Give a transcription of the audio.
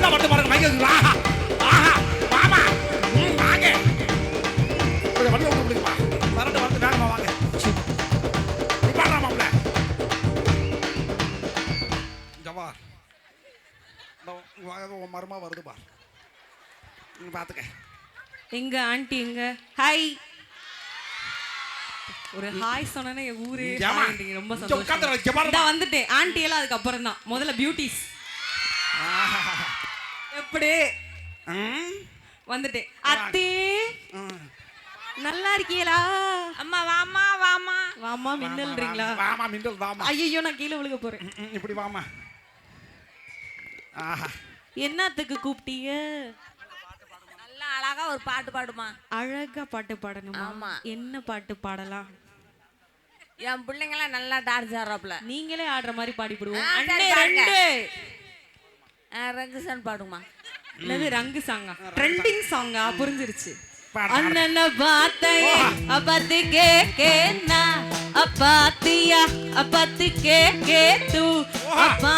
நல்லா வந்து பாருங்க மைக்க ஆஹா ஆஹா மாமா வாங்க கொஞ்சம் வண்டி ஓட்டு முடியுமா வரட்டு வந்து வேகமா வாங்க பாடுறா மாப்பிள்ள ஜவா உன் மரமா வருது பார் நீ பாத்துக்க எங்க ஆண்டி எங்க ஹாய் ஒரு ஹாய் சொன்னனே ஊரே பாருங்க ரொம்ப சந்தோஷம் நான் வந்துட்டேன் ஆண்டி எல்லாம் அதுக்கு அப்புறம் தான் முதல்ல பியூட்டிஸ் எப்படி வந்துட்டேன் அத்தி நல்லா இருக்கீங்களா அம்மா வாமா வாமா வாமா மின்னல்றீங்களா வாமா மின்னல் வாமா ஐயோ நான் கீழே விழுக போறேன் இப்படி வாமா ஆஹா என்னத்துக்கு கூப்பிட்டீங்க நல்லா அழகா ஒரு பாட்டு பாடுமா அழகா பாட்டு பாடணுமா ஆமா என்ன பாட்டு பாடலாம் என் பிள்ளைங்களாம் நல்லா டான்ஸ் ஆடுறாப்ல நீங்களே ஆடுற மாதிரி பாடிடுவோம் அண்ணே ரெண்டு ரங்கு சாங் பாடுமா என்னது ரங்கு சாங்கா ட்ரெண்டிங் சாங்கா புரிஞ்சிருச்சு அண்ணன பாத்தையே அப்பத்து கேக்கேனா அப்பாத்தியா அப்பத்து கேக்கே தூ அப்பா